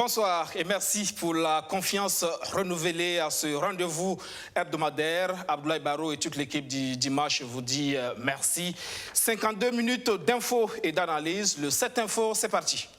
Bonsoir et merci pour la confiance renouvelée à ce rendez-vous hebdomadaire. Abdoulaye Barrow et toute l'équipe du Dimanche vous dit merci. 52 minutes d'infos et d'analyse. Le 7 Info, c'est parti.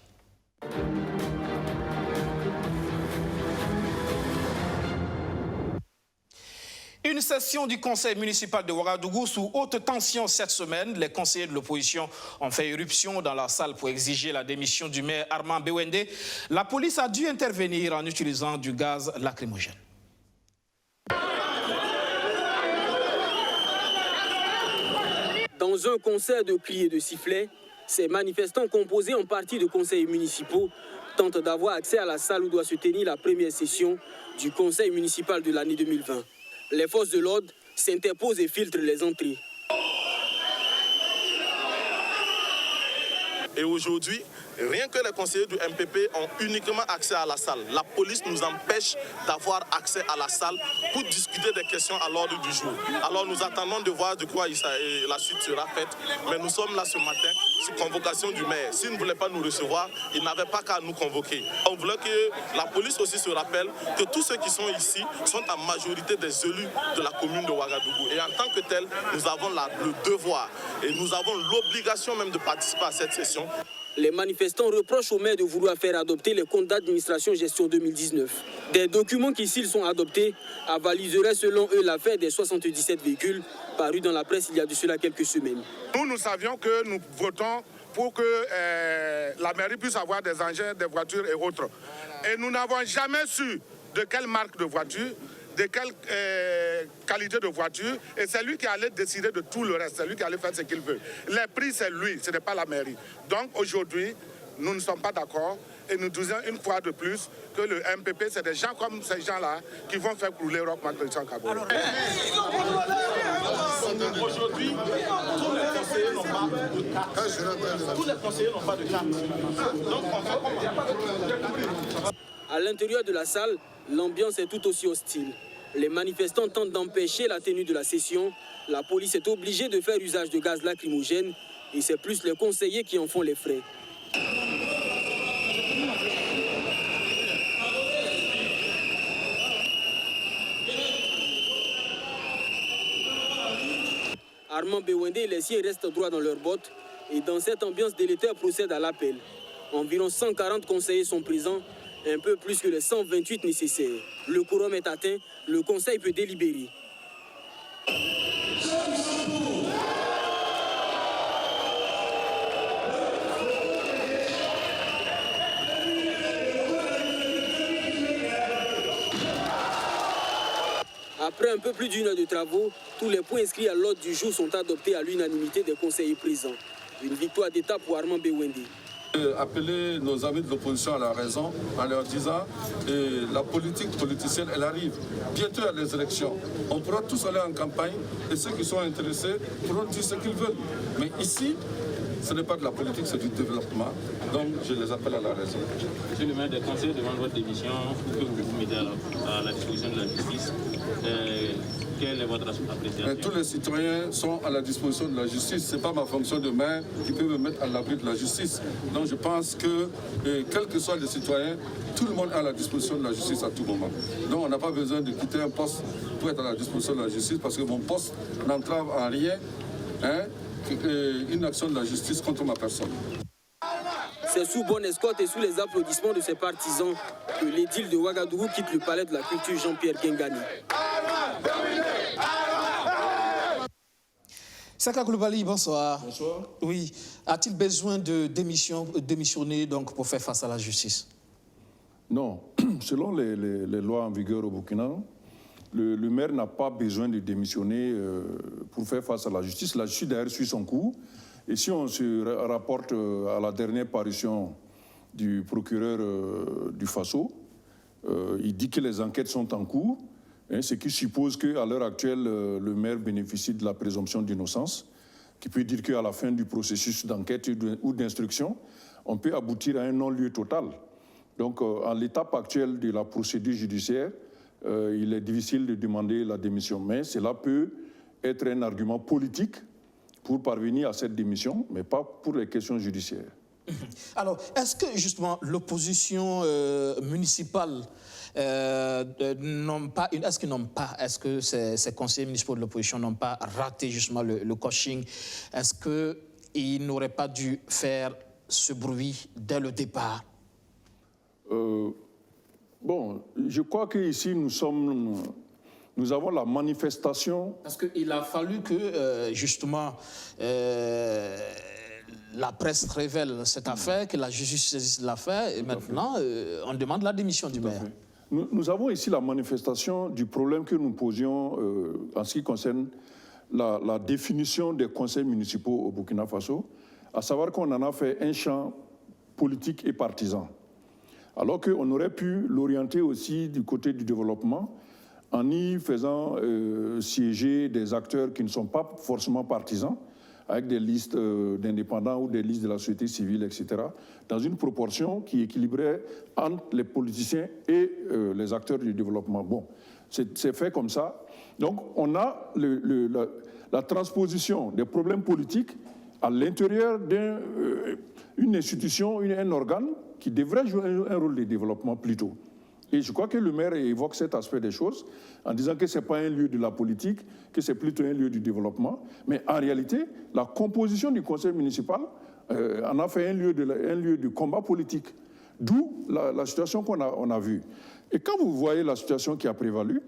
Une session du conseil municipal de Ouagadougou sous haute tension cette semaine. Les conseillers de l'opposition ont fait irruption dans la salle pour exiger la démission du maire Armand Bewende. La police a dû intervenir en utilisant du gaz lacrymogène. Dans un concert de cris et de sifflets, ces manifestants composés en partie de conseillers municipaux tentent d'avoir accès à la salle où doit se tenir la première session du conseil municipal de l'année 2020. Les forces de l'ordre s'interposent et filtrent les entrées. Et aujourd'hui, rien que les conseillers du MPP ont uniquement accès à la salle. La police nous empêche d'avoir accès à la salle pour discuter des questions à l'ordre du jour. Alors nous attendons de voir de quoi la suite sera faite. Mais nous sommes là ce matin sur convocation du maire. S'il ne voulait pas nous recevoir, il n'avait pas qu'à nous convoquer. On voulait que la police aussi se rappelle que tous ceux qui sont ici sont en majorité des élus de la commune de Ouagadougou. Et en tant que tel, nous avons le devoir et nous avons l'obligation même de participer à cette session. Les manifestants reprochent au maire de vouloir faire adopter les comptes d'administration gestion 2019. Des documents qui, s'ils sont adoptés, avaliseraient selon eux l'affaire des 77 véhicules parus dans la presse il y a de cela quelques semaines. Nous savions que nous votons pour que la mairie puisse avoir des engins, des voitures et autres. Et nous n'avons jamais su de quelle marque de voiture, de quelle qualité de voiture, et c'est lui qui allait décider de tout le reste, c'est lui qui allait faire ce qu'il veut. Les prix, c'est lui, ce n'est pas la mairie. Donc aujourd'hui, nous ne sommes pas d'accord et nous disons une fois de plus que le MPP, c'est des gens comme ces gens-là qui vont faire couler Roch Marc-Christian Kaboré. Aujourd'hui, tous les conseillers n'ont pas de carte. Tous les conseillers n'ont pas de carte. Donc on fait comment? À l'intérieur de la salle, l'ambiance est tout aussi hostile. Les manifestants tentent d'empêcher la tenue de la session. La police est obligée de faire usage de gaz lacrymogène et c'est plus les conseillers qui en font les frais. Armand Bewende et les siens restent droits dans leurs bottes et dans cette ambiance délétère procède à l'appel. Environ 140 conseillers sont présents, un peu plus que les 128 nécessaires. Le quorum est atteint, le conseil peut délibérer. Après un peu plus d'une heure de travaux, tous les points inscrits à l'ordre du jour sont adoptés à l'unanimité des conseillers présents. Une victoire d'État pour Armand Bewende. Appeler nos amis de l'opposition à la raison en leur disant la politique politicienne, elle arrive. Bientôt à les élections. On pourra tous aller en campagne et ceux qui sont intéressés pourront dire ce qu'ils veulent. Mais ici, ce n'est pas de la politique, c'est du développement. Donc je les appelle à la raison. Monsieur le maire, des conseillers demandent votre démission pour que vous vous mettez à la disposition de la justice. Quelle est votre appréciation? Tous les citoyens sont à la disposition de la justice. Ce n'est pas ma fonction de maire qui peut me mettre à l'abri de la justice. Donc je pense que, quels que soient les citoyens, tout le monde est à la disposition de la justice à tout moment. Donc on n'a pas besoin de quitter un poste pour être à la disposition de la justice parce que mon poste n'entrave en rien une action de la justice contre ma personne. C'est sous bonne escorte et sous les applaudissements de ses partisans que l'édile de Ouagadougou quitte le palais de la culture Jean-Pierre Gengani. Saka Koulibaly, bonsoir. Bonsoir. Oui. A-t-il besoin de démissionner donc, pour faire face à la justice? Non. Selon les lois en vigueur au Burkina, le maire n'a pas besoin de démissionner pour faire face à la justice. La justice, d'ailleurs, suit son cours. Et si on se rapporte à la dernière parution du procureur du Faso, il dit que les enquêtes sont en cours, ce qui suppose qu'à l'heure actuelle, le maire bénéficie de la présomption d'innocence, qui peut dire qu'à la fin du processus d'enquête ou d'instruction, on peut aboutir à un non-lieu total. Donc, en l'étape actuelle de la procédure judiciaire, il est difficile de demander la démission, mais cela peut être un argument politique pour parvenir à cette démission, mais pas pour les questions judiciaires. Alors, est-ce que justement l'opposition municipale est-ce que ces conseillers municipaux de l'opposition n'ont pas raté justement le coaching? Est-ce qu'ils n'auraient pas dû faire ce bruit dès le départ? Bon, je crois qu'ici nous avons la manifestation. Parce qu'il a fallu que justement la presse révèle cette affaire, que la justice saisisse l'affaire, et maintenant on demande la démission du maire. Nous avons ici la manifestation du problème que nous posions en ce qui concerne la définition des conseils municipaux au Burkina Faso, à savoir qu'on en a fait un champ politique et partisan. Alors qu'on aurait pu l'orienter aussi du côté du développement en y faisant siéger des acteurs qui ne sont pas forcément partisans, avec des listes d'indépendants ou des listes de la société civile, etc., dans une proportion qui équilibrait entre les politiciens et les acteurs du développement. Bon, c'est fait comme ça. Donc, on a la transposition des problèmes politiques à l'intérieur d'une institution, un organe qui devrait jouer un rôle de développement plutôt. Et je crois que le maire évoque cet aspect des choses en disant que ce n'est pas un lieu de la politique, que c'est plutôt un lieu du développement. Mais en réalité, la composition du conseil municipal en a fait un lieu de combat politique. D'où la situation qu'on a vue. Et quand vous voyez la situation qui a prévalu,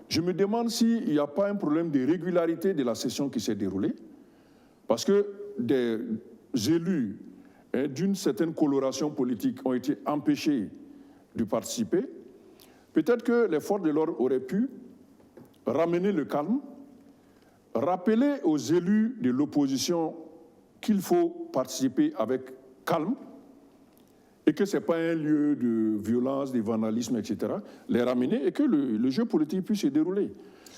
je me demande s'il n'y a pas un problème de régularité de la session qui s'est déroulée. Parce que des élus d'une certaine coloration politique ont été empêchés de participer. Peut-être que les forces de l'ordre auraient pu ramener le calme, rappeler aux élus de l'opposition qu'il faut participer avec calme et que ce n'est pas un lieu de violence, de vandalisme, etc. Les ramener et que le jeu politique puisse se dérouler.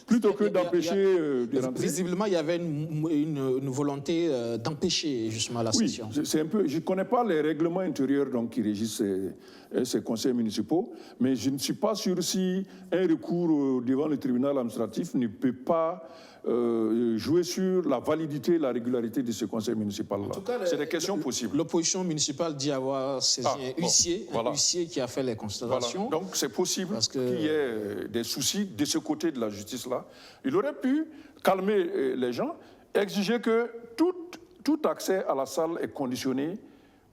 Plutôt que d'empêcher de rentrer. Visiblement, il y avait une volonté d'empêcher justement la session. C'est un peu, je ne connais pas les règlements intérieurs donc, qui régissent ces conseils municipaux, mais je ne suis pas sûr si un recours devant le tribunal administratif ne peut pas jouer sur la validité et la régularité de ce conseil municipal-là. C'est des questions possibles. L'opposition municipale dit avoir saisi un huissier qui a fait les constatations. Voilà. Donc c'est possible qu'il y ait des soucis de ce côté de la justice-là. Il aurait pu calmer les gens, exiger que tout accès à la salle est conditionné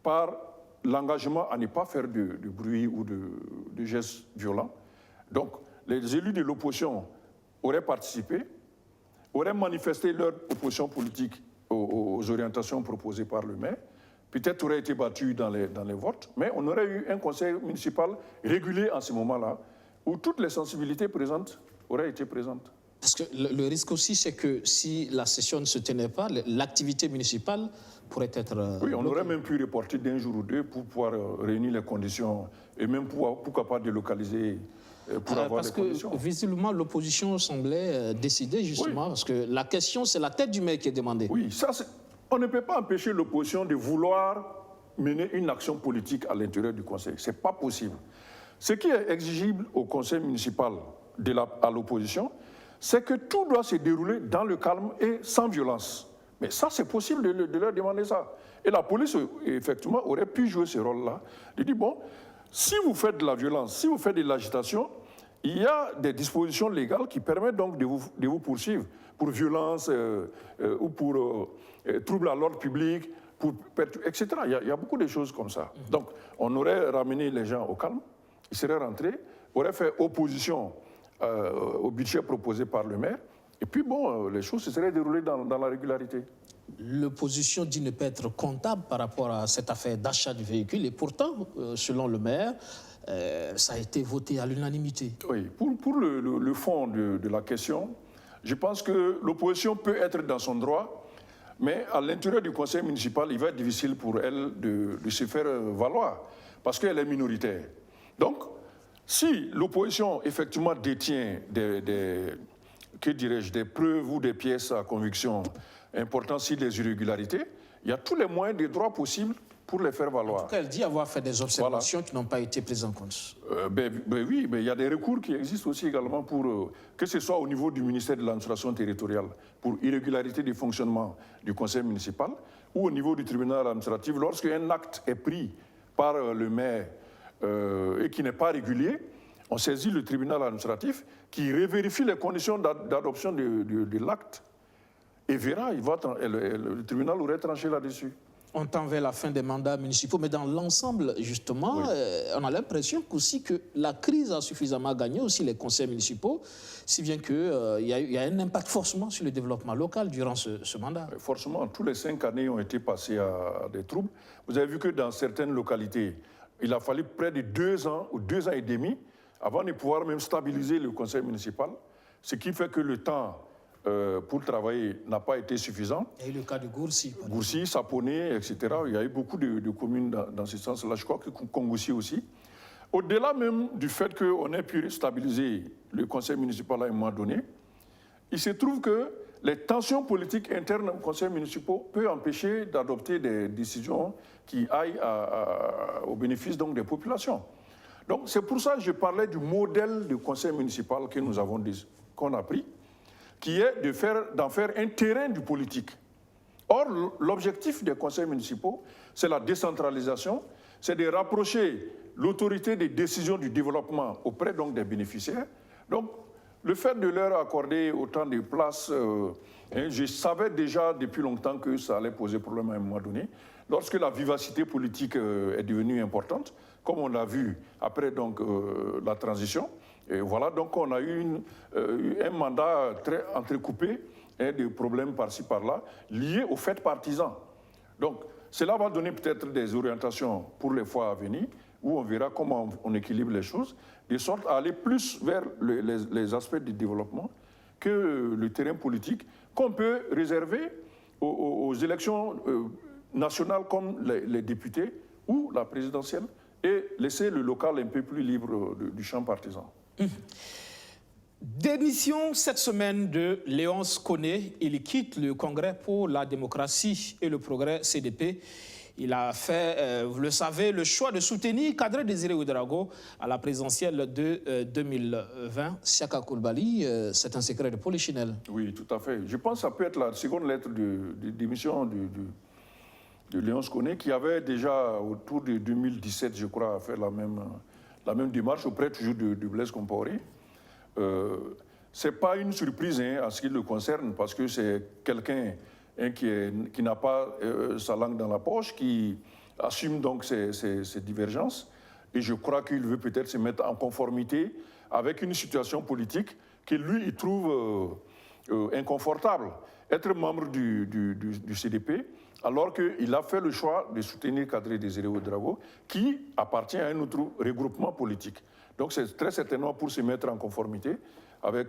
par l'engagement à ne pas faire de bruit ou de gestes violents. Donc les élus de l'opposition auraient participé, auraient manifesté leur opposition politique aux orientations proposées par le maire, peut-être auraient été battus dans les votes, mais on aurait eu un conseil municipal régulé en ce moment-là, où toutes les sensibilités présentes auraient été présentes. Parce que le risque aussi, c'est que si la session ne se tenait pas, l'activité municipale pourrait être... Oui, on aurait même pu reporter d'un jour ou deux pour pouvoir réunir les conditions et même pourquoi pas délocaliser pour avoir les conditions. Parce que visiblement, l'opposition semblait décider justement, parce que la question, c'est la tête du maire qui est demandée. Oui, ça, on ne peut pas empêcher l'opposition de vouloir mener une action politique à l'intérieur du conseil. Ce n'est pas possible. Ce qui est exigible au conseil municipal à l'opposition, c'est que tout doit se dérouler dans le calme et sans violence. Mais ça, c'est possible de leur demander ça. Et la police, effectivement, aurait pu jouer ce rôle-là. De dire, bon, si vous faites de la violence, si vous faites de l'agitation, il y a des dispositions légales qui permettent donc de vous poursuivre pour violence ou pour trouble à l'ordre public, etc. Il y a beaucoup de choses comme ça. Donc, on aurait ramené les gens au calme, ils seraient rentrés, aurait fait opposition au budget proposé par le maire, et puis bon, les choses se seraient déroulées dans la régularité. L'opposition dit ne pas être comptable par rapport à cette affaire d'achat du véhicule, et pourtant, selon le maire, ça a été voté à l'unanimité. Oui, pour le fond de la question, je pense que l'opposition peut être dans son droit, mais à l'intérieur du conseil municipal, il va être difficile pour elle de se faire valoir, parce qu'elle est minoritaire. Donc, si l'opposition effectivement détient des preuves ou des pièces à conviction importantes sur les irrégularités, il y a tous les moyens de droit possibles pour les faire valoir. En tout cas, elle dit avoir fait des observations qui n'ont pas été prises en compte. Oui, mais il y a des recours qui existent aussi également pour, que ce soit au niveau du ministère de l'administration territoriale, pour irrégularité du fonctionnement du conseil municipal, ou au niveau du tribunal administratif, lorsqu'un acte est pris par le maire et qui n'est pas régulier, on saisit le tribunal administratif qui revérifie les conditions d'adoption de l'acte et verra, le tribunal aurait tranché là-dessus. On tend vers la fin des mandats municipaux, mais dans l'ensemble, justement, on a l'impression qu'aussi que la crise a suffisamment gagné aussi les conseils municipaux, si bien qu'il y a un impact forcément sur le développement local durant ce mandat. Forcément, tous les 5 années ont été passées à des troubles. Vous avez vu que dans certaines localités, il a fallu près de 2 ans ou 2 ans et demi avant de pouvoir même stabiliser le conseil municipal, ce qui fait que le temps pour travailler n'a pas été suffisant. Il y a eu le cas de Gourcy. Gourcy, Saponé, etc. Il y a eu beaucoup de communes dans ce sens-là. Je crois que Kongoussi aussi. Au-delà même du fait qu'on ait pu stabiliser le conseil municipal à un moment donné, il se trouve que les tensions politiques internes au conseil municipal peuvent empêcher d'adopter des décisions qui aillent au bénéfice donc, des populations. Donc c'est pour ça que je parlais du modèle de conseil municipal que nous avons qu'on a pris, qui est d'en faire un terrain du politique. Or, l'objectif des conseils municipaux, c'est la décentralisation, c'est de rapprocher l'autorité des décisions du développement auprès donc, des bénéficiaires. Donc, le fait de leur accorder autant de places, je savais déjà depuis longtemps que ça allait poser problème à un moment donné. Lorsque la vivacité politique est devenue importante, comme on l'a vu après donc, la transition, et voilà, donc on a eu un mandat très entrecoupé de problèmes par-ci, par-là, liés aux faits partisans. Donc, cela va donner peut-être des orientations pour les fois à venir, où on verra comment on équilibre les choses, de sorte à aller plus vers les aspects du développement que le terrain politique, qu'on peut réserver aux élections nationales comme les députés ou la présidentielle, et laisser le local un peu plus libre du champ partisan. Démission cette semaine de Léonce Koné. Il quitte le Congrès pour la démocratie et le progrès CDP. Il a fait, vous le savez, le choix de soutenir Kadri Désiré Ouédraogo à la présidentielle de 2020. Siaka Koulibaly, c'est un secret de Polichinelle. Oui, tout à fait. Je pense que ça peut être la seconde lettre de démission de Léonce Koné, qui avait déjà, autour de 2017, je crois, fait la même démarche auprès toujours de Blaise Compaoré. Ce n'est pas une surprise en ce qui le concerne, parce que c'est quelqu'un qui n'a pas sa langue dans la poche, qui assume donc ses divergences. Et je crois qu'il veut peut-être se mettre en conformité avec une situation politique que lui, il trouve inconfortable. Être membre du CDP, alors qu'il a fait le choix de soutenir Kadri Désiré Ouédraogo, qui appartient à un autre regroupement politique. Donc c'est très certainement pour se mettre en conformité avec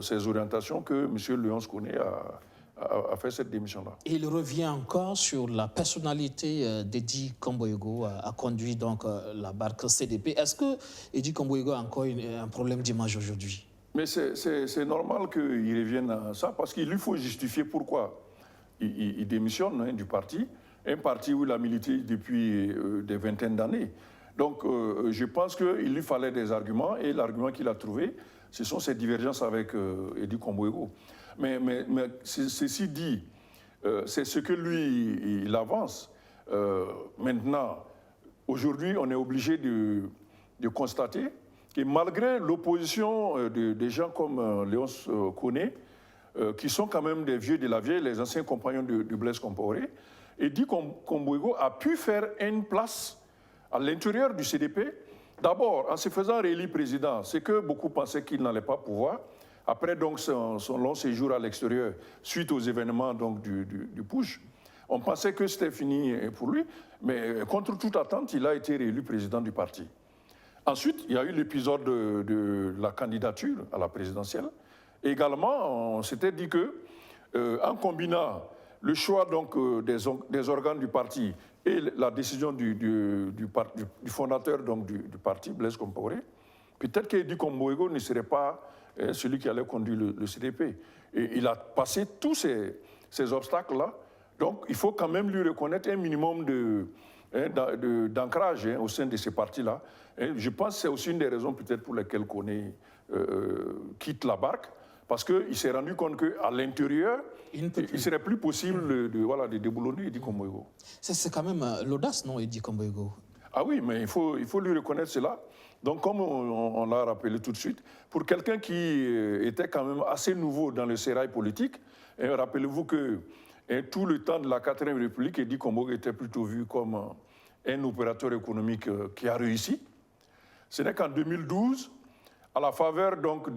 ces orientations que M. Léonce Koné a fait cette démission-là. Et il revient encore sur la personnalité d'Edi Kamboyogo, a conduit donc la barque CDP. Est-ce que Edi Kamboyogo a encore un problème d'image aujourd'hui? Mais c'est normal qu'il revienne à ça, parce qu'il lui faut justifier pourquoi il démissionne du parti, un parti où il a milité depuis des vingtaines d'années. Donc je pense qu'il lui fallait des arguments, et l'argument qu'il a trouvé, ce sont ses divergences avec Edi Kamboyogo. Mais ceci dit, c'est ce que lui, il avance. Maintenant, aujourd'hui, on est obligé de constater que malgré l'opposition des gens comme Léonce Koné, qui sont quand même des vieux de la vieille, les anciens compagnons de Blaise Compaoré, Edi Kamboyogo a pu faire une place à l'intérieur du CDP, d'abord en se faisant réélire président, ce que beaucoup pensaient qu'il n'allait pas pouvoir. Après donc son long séjour à l'extérieur, suite aux événements donc, du push, on pensait que c'était fini pour lui, mais contre toute attente, il a été réélu président du parti. Ensuite, il y a eu l'épisode de la candidature à la présidentielle. Et également, on s'était dit que, en combinant le choix donc, des organes du parti et la décision du fondateur donc, du parti, Blaise Compaoré, peut-être qu'Edi Kamboyogo ne serait pas celui qui allait conduire le CDP. Et il a passé tous ces obstacles-là. Donc, il faut quand même lui reconnaître un minimum d'ancrage au sein de ces partis-là. Je pense que c'est aussi une des raisons peut-être pour lesquelles Koné quitte la barque, parce qu'il s'est rendu compte qu'à l'intérieur, il serait plus possible de déboulonner Edi Komboïgo. C'est quand même l'audace, non, Edi Komboïgo? Ah oui, mais il faut lui reconnaître cela. Donc, comme on l'a rappelé tout de suite, pour quelqu'un qui était quand même assez nouveau dans le sérail politique, rappelez-vous que tout le temps de la 4e République, Edi Komboïgo était plutôt vu comme un opérateur économique qui a réussi. Ce n'est qu'en 2012, à la faveur donc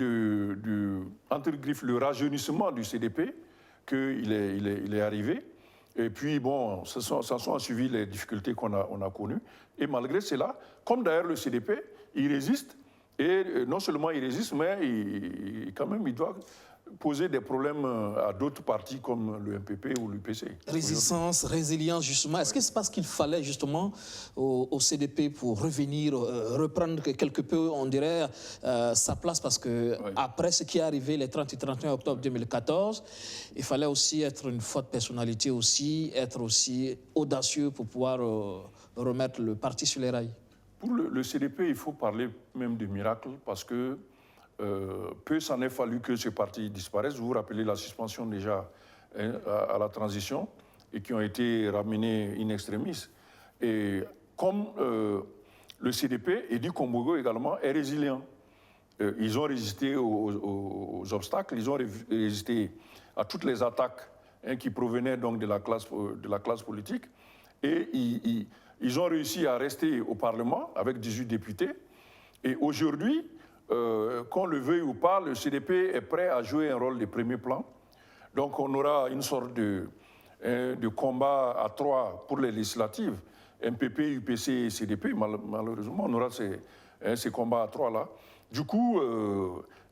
entre griffes, le rajeunissement du CDP, qu'il est arrivé. Et puis, bon, ça sont suivi les difficultés qu'on a connues. Et malgré cela, comme d'ailleurs le CDP, il résiste. Et non seulement il résiste, mais quand même, il doit poser des problèmes à d'autres partis comme le MPP ou l'UPC. Résistance, résilience, justement. Est-ce que c'est parce qu'il fallait justement au CDP pour revenir, reprendre quelque peu, on dirait, sa place? Parce que après ce qui est arrivé les 30 et 31 octobre 2014, il fallait aussi être une forte personnalité aussi, être aussi audacieux pour pouvoir remettre le parti sur les rails. Pour le CDP, il faut parler même de miracle parce que peu s'en est fallu que ce parti disparaisse. Vous vous rappelez la suspension déjà à la transition et qui ont été ramenés in extremis. Et comme le CDP, Edi Komboïgo également, est résilient. Ils ont résisté aux obstacles, ils ont résisté à toutes les attaques qui provenaient donc de la classe politique. Et ils ont réussi à rester au Parlement avec 18 députés. Et aujourd'hui, qu'on le veuille ou pas, le CDP est prêt à jouer un rôle de premier plan. Donc on aura une sorte de combat à 3 pour les législatives, MPP, UPC et CDP. Malheureusement, on aura ces combats à 3-là. Du coup,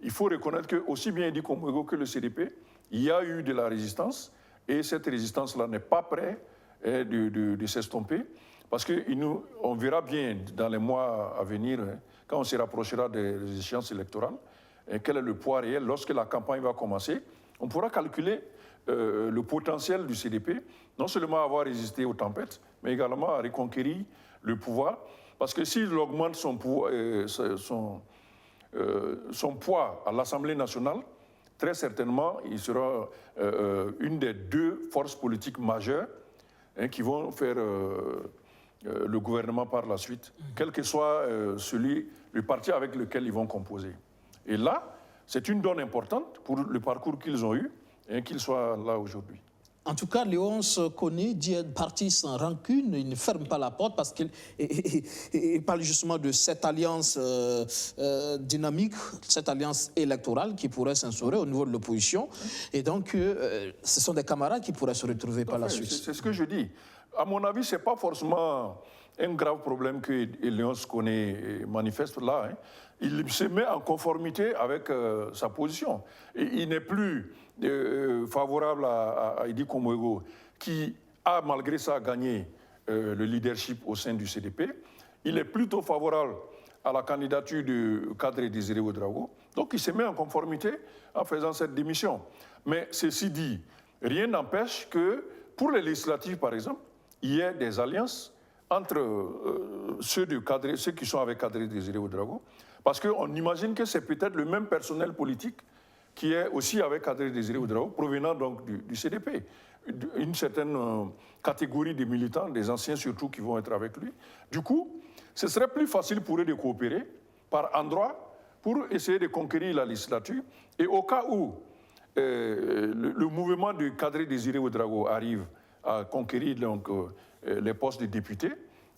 il faut reconnaître que aussi bien Edi Komboïgo que le CDP, il y a eu de la résistance et cette résistance-là n'est pas prête de s'estomper. Parce qu'on verra bien dans les mois à venir, quand on se rapprochera des échéances électorales, quel est le poids réel. Lorsque la campagne va commencer, on pourra calculer le potentiel du CDP, non seulement avoir résisté aux tempêtes, mais également à reconquérir le pouvoir. Parce que s'il augmente son poids à l'Assemblée nationale, très certainement, il sera une des 2 forces politiques majeures qui vont faire le gouvernement par la suite, quel que soit le parti avec lequel ils vont composer. Et là, c'est une donne importante pour le parcours qu'ils ont eu et qu'ils soient là aujourd'hui. En tout cas, Léonce Koné dit être parti sans rancune, il ne ferme pas la porte parce qu'il parle justement de cette alliance dynamique, cette alliance électorale qui pourrait s'instaurer au niveau de l'opposition. Et donc, ce sont des camarades qui pourraient se retrouver par la suite. C'est ce que je dis. À mon avis, ce n'est pas forcément un grave problème que Léonce Koné manifeste là. Il se met en conformité avec sa position. Et il n'est plus favorable à Edi Komboïgo, qui a malgré ça gagné le leadership au sein du CDP. Il est plutôt favorable à la candidature du cadre Désiré Ouédraogo. Donc il se met en conformité en faisant cette démission. Mais ceci dit, rien n'empêche que pour les législatives, par exemple, il y ait des alliances entre ceux qui sont avec Cadre Désiré Ouédraogo, parce qu'on imagine que c'est peut-être le même personnel politique qui est aussi avec Cadre Désiré Ouédraogo, provenant donc du CDP. Une certaine catégorie de militants, des anciens surtout, qui vont être avec lui. Du coup, ce serait plus facile pour eux de coopérer par endroits pour essayer de conquérir la législature. Et au cas où le mouvement de Cadre Désiré Ouédraogo arrive à conquérir donc, les postes de députés,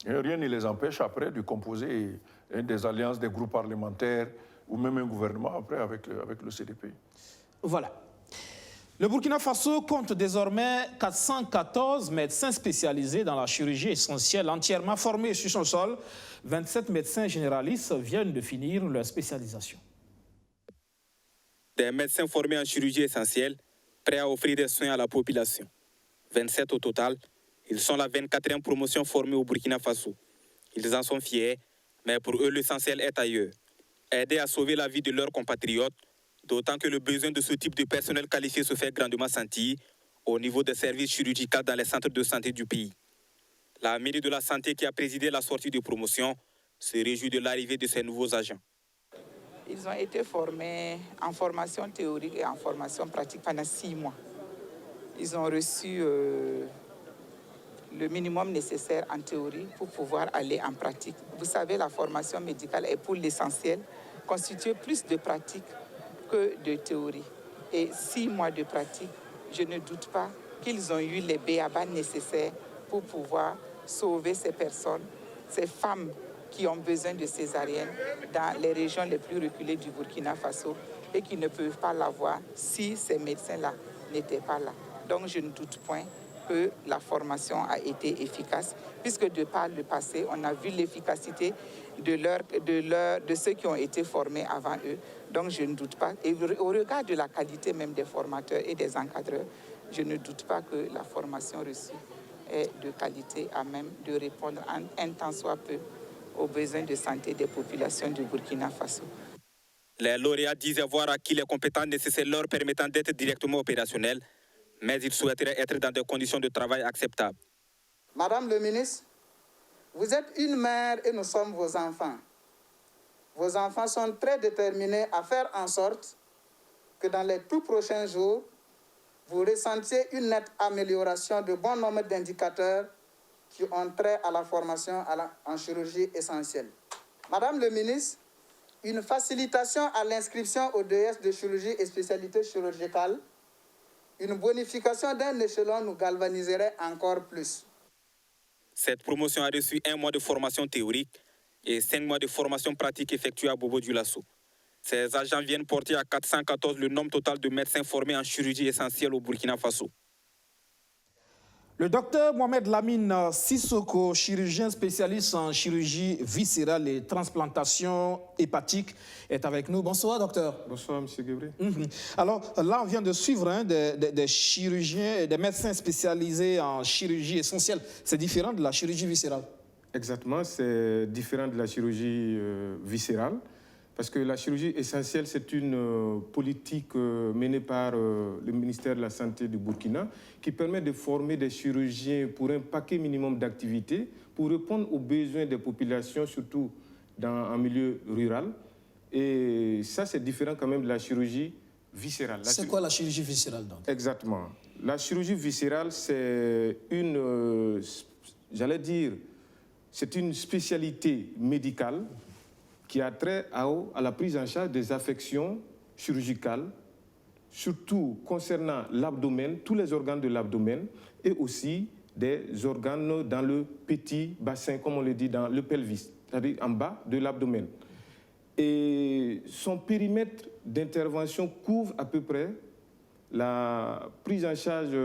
rien ne les empêche après de composer des alliances, des groupes parlementaires ou même un gouvernement après avec le CDP. Voilà. Le Burkina Faso compte désormais 414 médecins spécialisés dans la chirurgie essentielle entièrement formés sur son sol. 27 médecins généralistes viennent de finir leur spécialisation. Des médecins formés en chirurgie essentielle, prêts à offrir des soins à la population. 27 au total, ils sont la 24e promotion formée au Burkina Faso. Ils en sont fiers, mais pour eux l'essentiel est ailleurs. Aider à sauver la vie de leurs compatriotes, d'autant que le besoin de ce type de personnel qualifié se fait grandement sentir au niveau des services chirurgicaux dans les centres de santé du pays. La mairie de la Santé, qui a présidé la sortie de promotion, se réjouit de l'arrivée de ces nouveaux agents. Ils ont été formés en formation théorique et en formation pratique pendant 6 mois. Ils ont reçu le minimum nécessaire en théorie pour pouvoir aller en pratique. Vous savez, la formation médicale est pour l'essentiel constituée plus de pratique que de théorie. Et 6 mois de pratique, je ne doute pas qu'ils ont eu les b.a.-ba nécessaires pour pouvoir sauver ces personnes, ces femmes qui ont besoin de césarienne dans les régions les plus reculées du Burkina Faso et qui ne peuvent pas l'avoir si ces médecins-là n'étaient pas là. Donc je ne doute point que la formation a été efficace, puisque de par le passé, on a vu l'efficacité de ceux qui ont été formés avant eux. Donc je ne doute pas. Et au regard de la qualité même des formateurs et des encadreurs, je ne doute pas que la formation reçue est de qualité à même de répondre un tant soit peu aux besoins de santé des populations du Burkina Faso. Les lauréats disent avoir acquis les compétences nécessaires leur permettant d'être directement opérationnels, mais ils souhaiteraient être dans des conditions de travail acceptables. Madame le ministre, vous êtes une mère et nous sommes vos enfants. Vos enfants sont très déterminés à faire en sorte que dans les tout prochains jours, vous ressentiez une nette amélioration de bon nombre d'indicateurs qui ont trait à la formation en chirurgie essentielle. Madame le ministre, une facilitation à l'inscription au DS de chirurgie et spécialité chirurgicale, une bonification d'un échelon nous galvaniserait encore plus. Cette promotion a reçu 1 mois de formation théorique et 5 mois de formation pratique effectuée à Bobo-Dioulasso. Ces agents viennent porter à 414 le nombre total de médecins formés en chirurgie essentielle au Burkina Faso. Le docteur Mohamed Lamine Sissoko, chirurgien spécialiste en chirurgie viscérale et transplantation hépatique, est avec nous. Bonsoir, docteur. Bonsoir, M. Guébré. Alors, là, on vient de suivre des chirurgiens, des médecins spécialisés en chirurgie essentielle. C'est différent de la chirurgie viscérale? Exactement, c'est différent de la chirurgie viscérale. Parce que la chirurgie essentielle, c'est une politique menée par le ministère de la Santé du Burkina qui permet de former des chirurgiens pour un paquet minimum d'activités pour répondre aux besoins des populations, surtout dans un milieu rural. Et ça, c'est différent quand même de la chirurgie viscérale. C'est quoi la chirurgie viscérale donc? Exactement. La chirurgie viscérale, c'est une, j'allais dire, c'est une spécialité médicale qui a trait à la prise en charge des affections chirurgicales, surtout concernant l'abdomen, tous les organes de l'abdomen, et aussi des organes dans le petit bassin, comme on le dit, dans le pelvis, c'est-à-dire en bas de l'abdomen. Et son périmètre d'intervention couvre à peu près la prise en charge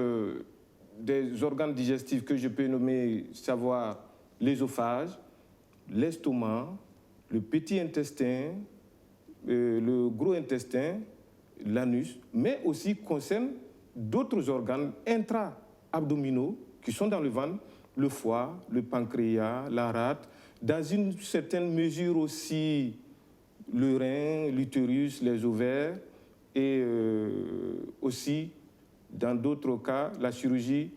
des organes digestifs que je peux nommer, savoir l'œsophage, l'estomac, le petit intestin, le gros intestin, l'anus, mais aussi concerne d'autres organes intra-abdominaux qui sont dans le ventre, le foie, le pancréas, la rate, dans une certaine mesure aussi le rein, l'utérus, les ovaires et aussi, dans d'autres cas, la chirurgie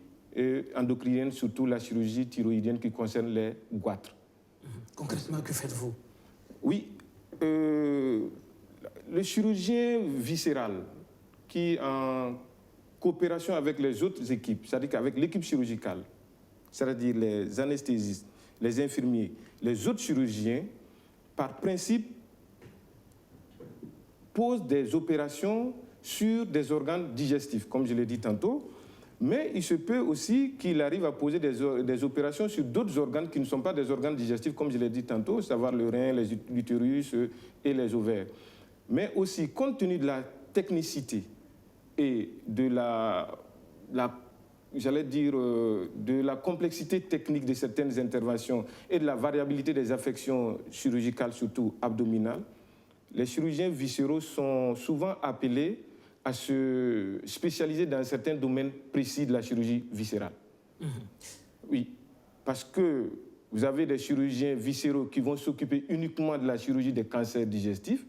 endocrinienne, surtout la chirurgie thyroïdienne qui concerne les goitres. Concrètement, que faites-vous? Oui, le chirurgien viscéral qui, en coopération avec les autres équipes, c'est-à-dire qu'avec l'équipe chirurgicale, c'est-à-dire les anesthésistes, les infirmiers, les autres chirurgiens, par principe, pose des opérations sur des organes digestifs, comme je l'ai dit tantôt, mais il se peut aussi qu'il arrive à poser des opérations sur d'autres organes qui ne sont pas des organes digestifs, comme je l'ai dit tantôt, savoir le rein, l'utérus et les ovaires. Mais aussi, compte tenu de la technicité et de j'allais dire, de la complexité technique de certaines interventions et de la variabilité des affections chirurgicales, surtout abdominales, les chirurgiens viscéraux sont souvent appelés à se spécialiser dans certains domaines précis de la chirurgie viscérale. Oui, parce que vous avez des chirurgiens viscéraux qui vont s'occuper uniquement de la chirurgie des cancers digestifs.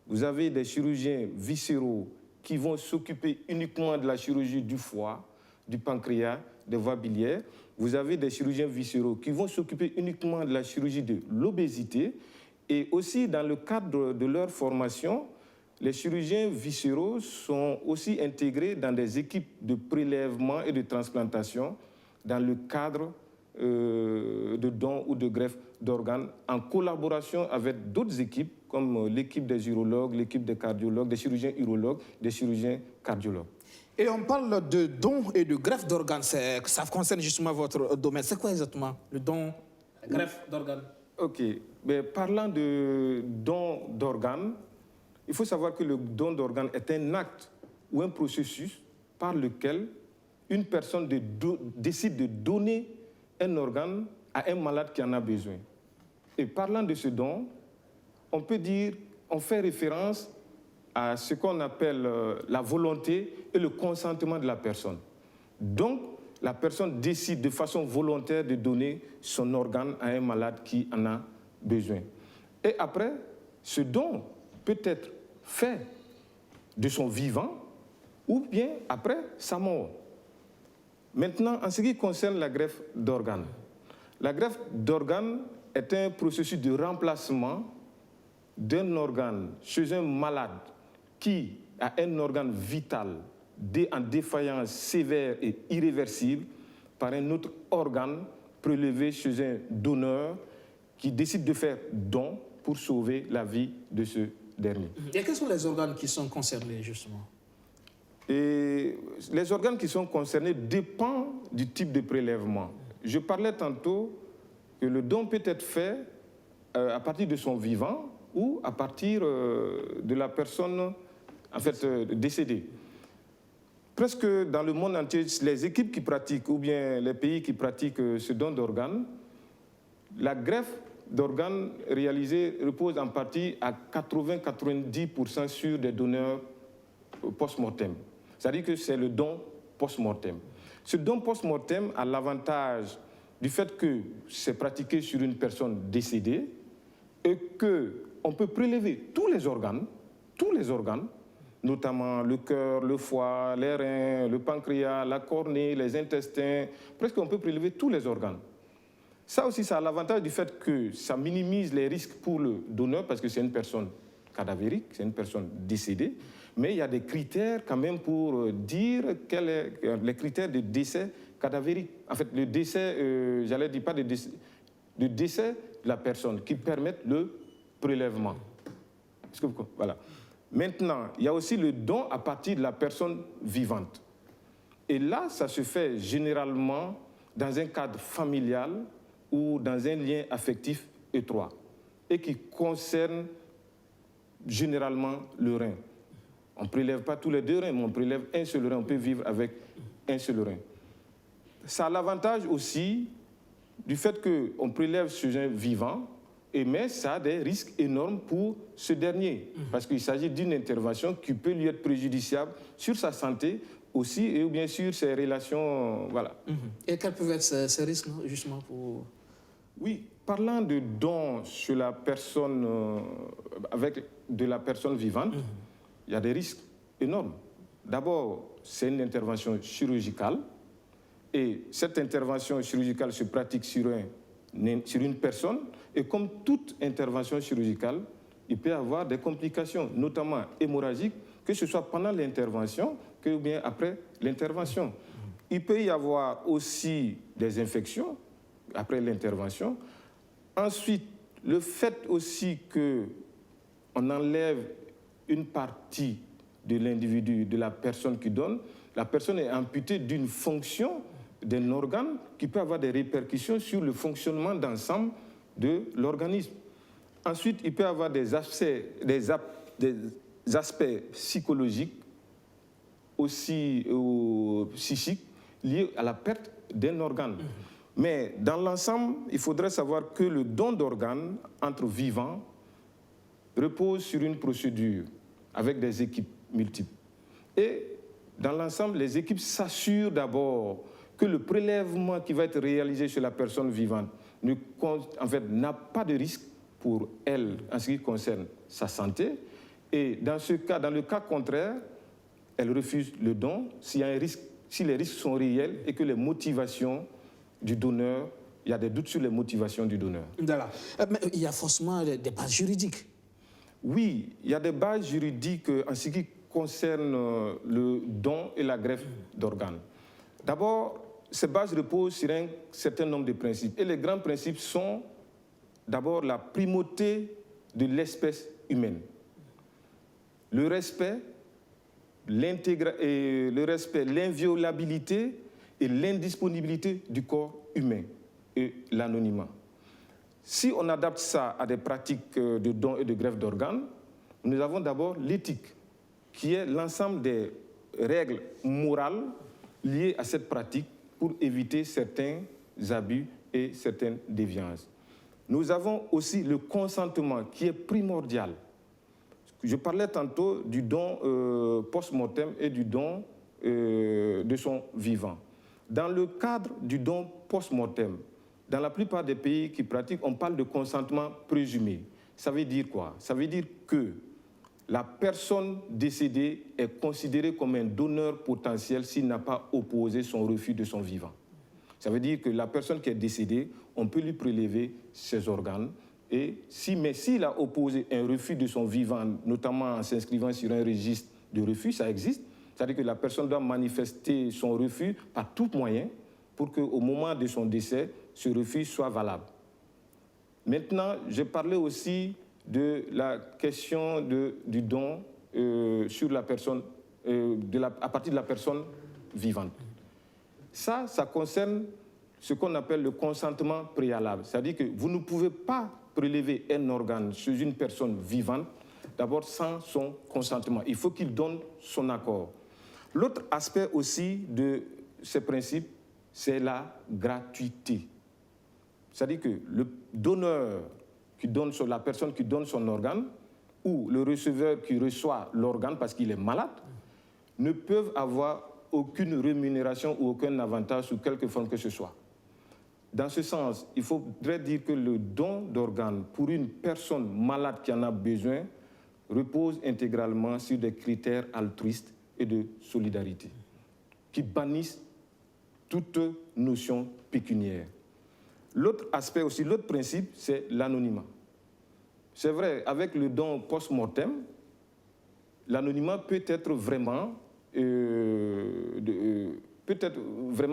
Vous avez des chirurgiens viscéraux qui vont s'occuper uniquement de la chirurgie du foie, du pancréas, des voies biliaires. Vous avez des chirurgiens viscéraux qui vont s'occuper uniquement de la chirurgie de l'obésité. Et aussi, dans le cadre de leur formation, les chirurgiens viscéraux sont aussi intégrés dans des équipes de prélèvement et de transplantation dans le cadre de dons ou de greffe d'organes en collaboration avec d'autres équipes comme l'équipe des urologues, l'équipe des cardiologues, des chirurgiens urologues, des chirurgiens cardiologues. Et on parle de dons et de greffe d'organes. Ça concerne justement votre domaine. C'est quoi exactement le don, la greffe d'organes? Ok. Mais parlant de don d'organes, il faut savoir que le don d'organes est un acte ou un processus par lequel une personne décide de donner un organe à un malade qui en a besoin. Et parlant de ce don, on peut dire, on fait référence à ce qu'on appelle la volonté et le consentement de la personne. Donc, la personne décide de façon volontaire de donner son organe à un malade qui en a besoin. Et après, ce don peut être fait de son vivant ou bien après sa mort. Maintenant, en ce qui concerne la greffe d'organes, la greffe d'organes est un processus de remplacement d'un organe chez un malade qui a un organe vital en défaillance sévère et irréversible par un autre organe prélevé chez un donneur qui décide de faire don pour sauver la vie de ce dernier. Et quels sont les organes qui sont concernés, justement? Et les organes qui sont concernés dépendent du type de prélèvement. Je parlais tantôt que le don peut être fait à partir de son vivant ou à partir de la personne décédée. Presque dans le monde entier, les équipes qui pratiquent ou bien les pays qui pratiquent ce don d'organes, la greffe d'organes réalisée repose en partie à 80-90% sur des donneurs post-mortem. C'est-à-dire que c'est le don post-mortem. Ce don post-mortem a l'avantage du fait que c'est pratiqué sur une personne décédée et qu'on peut prélever tous les organes, notamment le cœur, le foie, les reins, le pancréas, la cornée, les intestins, presque on peut prélever tous les organes. Ça aussi, ça a l'avantage du fait que ça minimise les risques pour le donneur parce que c'est une personne cadavérique, c'est une personne décédée, mais il y a des critères quand même pour dire quels sont les critères de décès cadavérique. En fait, le décès, j'allais dire pas de décès de la personne qui permettent le prélèvement. Est-ce que vous... Voilà. Maintenant, il y a aussi le don à partir de la personne vivante. Et là, ça se fait généralement dans un cadre familial ou dans un lien affectif étroit et qui concerne généralement le rein. On ne prélève pas tous les deux reins, mais on prélève un seul rein. On peut vivre avec un seul rein. Ça a l'avantage aussi du fait qu'on prélève sur un vivant, mais ça a des risques énormes pour ce dernier, parce qu'il s'agit d'une intervention qui peut lui être préjudiciable sur sa santé aussi, et bien sûr ses relations, voilà. Et quels peuvent être ces risques, justement, pour... Oui, parlant de dons sur la personne, avec de la personne vivante, il y a des risques énormes. D'abord, c'est une intervention chirurgicale, et cette intervention chirurgicale se pratique sur une personne, et comme toute intervention chirurgicale, il peut y avoir des complications, notamment hémorragiques, que ce soit pendant l'intervention, que bien après l'intervention. Il peut y avoir aussi des infections après l'intervention. Ensuite, le fait aussi qu'on enlève une partie de l'individu, de la personne qui donne, la personne est amputée d'une fonction d'un organe qui peut avoir des répercussions sur le fonctionnement d'ensemble de l'organisme. Ensuite, il peut y avoir des aspects psychologiques, aussi psychiques, liés à la perte d'un organe. Mais dans l'ensemble, il faudrait savoir que le don d'organes entre vivants repose sur une procédure avec des équipes multiples. Et dans l'ensemble, les équipes s'assurent d'abord que le prélèvement qui va être réalisé chez la personne vivante n'a pas de risque pour elle en ce qui concerne sa santé. Et dans le cas contraire, elle refuse le don s'il y a un risque si les risques sont réels et que les motivations du donneur, il y a des doutes sur les motivations du donneur. Voilà. Mais il y a forcément des bases juridiques. Oui, il y a des bases juridiques en ce qui concerne le don et la greffe d'organes. D'abord, ces bases reposent sur un certain nombre de principes. Et les grands principes sont d'abord la primauté de l'espèce humaine, le respect, l'inviolabilité et l'indisponibilité du corps humain et l'anonymat. Si on adapte ça à des pratiques de don et de greffe d'organes, nous avons d'abord l'éthique, qui est l'ensemble des règles morales liées à cette pratique pour éviter certains abus et certaines déviances. Nous avons aussi le consentement qui est primordial. Je parlais tantôt du don post-mortem et du don de son vivant. Dans le cadre du don post-mortem, dans la plupart des pays qui pratiquent, on parle de consentement présumé. Ça veut dire quoi? Ça veut dire que la personne décédée est considérée comme un donneur potentiel s'il n'a pas opposé son refus de son vivant. Ça veut dire que la personne qui est décédée, on peut lui prélever ses organes. Mais s'il a opposé un refus de son vivant, notamment en s'inscrivant sur un registre de refus, ça existe. C'est-à-dire que la personne doit manifester son refus par tout moyen pour qu'au moment de son décès, ce refus soit valable. Maintenant, je parlais aussi de la question du don sur la personne, à partir de la personne vivante. Ça concerne ce qu'on appelle le consentement préalable. C'est-à-dire que vous ne pouvez pas prélever un organe sur une personne vivante, d'abord sans son consentement. Il faut qu'il donne son accord. L'autre aspect aussi de ces principes, c'est la gratuité. C'est-à-dire que le donneur la personne qui donne son organe ou le receveur qui reçoit l'organe parce qu'il est malade ne peuvent avoir aucune rémunération ou aucun avantage sous quelque forme que ce soit. Dans ce sens, il faudrait dire que le don d'organes pour une personne malade qui en a besoin repose intégralement sur des critères altruistes et de solidarité qui bannissent toute notion pécuniaire. L'autre aspect aussi, l'autre principe, c'est l'anonymat. C'est vrai, avec le don post-mortem, l'anonymat peut être vraiment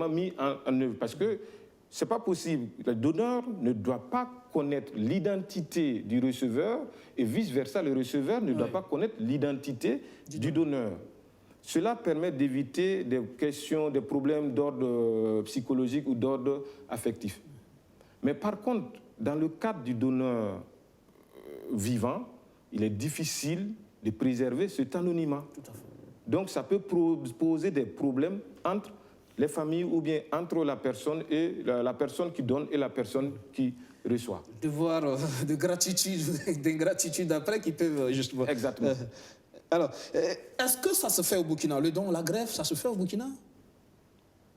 mis en œuvre parce que ce n'est pas possible. Le donneur ne doit pas connaître l'identité du receveur et vice-versa, le receveur ne doit pas connaître l'identité du donneur. Cela permet d'éviter des questions, des problèmes d'ordre psychologique ou d'ordre affectif. Mais par contre, dans le cadre du donneur vivant, il est difficile de préserver cet anonymat. Tout à fait. Donc ça peut poser des problèmes entre les familles ou bien entre la personne qui donne et la personne qui reçoit. Devoir de gratitude, d'ingratitude après qui peuvent justement... Exactement. Alors, est-ce que ça se fait au Burkina? Le don, la greffe, ça se fait au Burkina?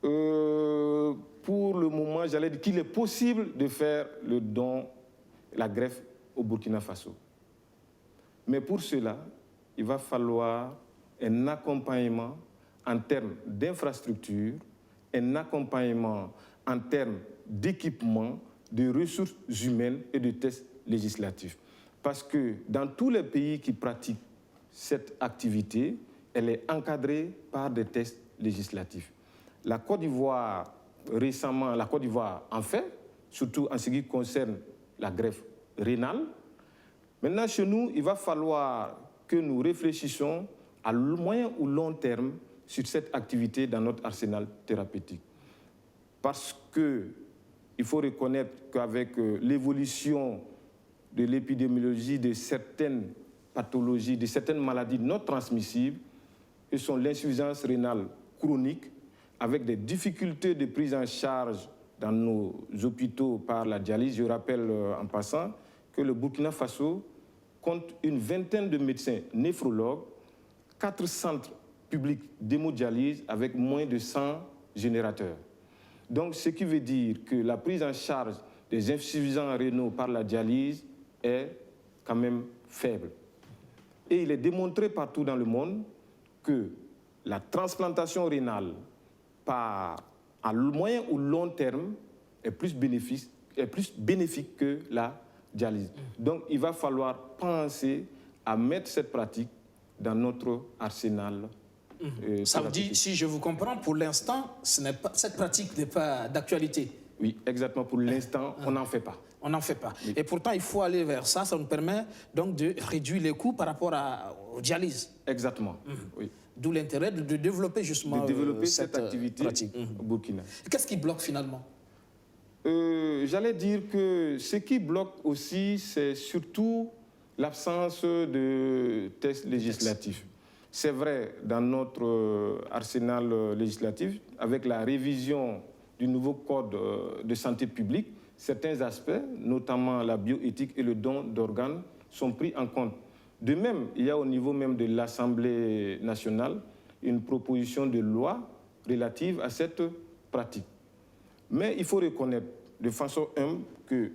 Pour le moment, j'allais dire qu'il est possible de faire le don, la greffe au Burkina Faso. Mais pour cela, il va falloir un accompagnement en termes d'infrastructure, un accompagnement en termes d'équipement, de ressources humaines et de tests législatifs. Parce que dans tous les pays qui pratiquent cette activité, elle est encadrée par des tests législatifs. La Côte d'Ivoire, récemment, la Côte d'Ivoire en fait, surtout en ce qui concerne la greffe rénale. Maintenant, chez nous, il va falloir que nous réfléchissions à moyen ou long terme sur cette activité dans notre arsenal thérapeutique. Parce qu'il faut reconnaître qu'avec l'évolution de l'épidémiologie de certaines pathologies, de certaines maladies non transmissibles, que sont l'insuffisance rénale chronique, avec des difficultés de prise en charge dans nos hôpitaux par la dialyse. Je rappelle en passant que le Burkina Faso compte une vingtaine de médecins néphrologues, 4 centres publics d'hémodialyse avec moins de 100 générateurs. Donc, ce qui veut dire que la prise en charge des insuffisants rénaux par la dialyse est quand même faible. Et il est démontré partout dans le monde que la transplantation rénale à moyen ou long terme est plus bénéfique que la dialyse. Donc, il va falloir penser à mettre cette pratique dans notre arsenal. Ça veut dire, si je vous comprends, pour l'instant, cette pratique n'est pas d'actualité. Oui, exactement. Pour l'instant, on n'en fait pas. On n'en fait pas. Oui. Et pourtant, il faut aller vers ça. Ça nous permet donc de réduire les coûts par rapport aux dialyses. Exactement. Oui. D'où l'intérêt de développer justement cette activité pratique au Burkina. Qu'est-ce qui bloque finalement? J'allais dire que ce qui bloque aussi, c'est surtout l'absence de tests législatifs. C'est vrai, dans notre arsenal législatif, avec la révision du nouveau code de santé publique, certains aspects, notamment la bioéthique et le don d'organes, sont pris en compte. De même, il y a au niveau même de l'Assemblée nationale une proposition de loi relative à cette pratique. Mais il faut reconnaître de façon humble que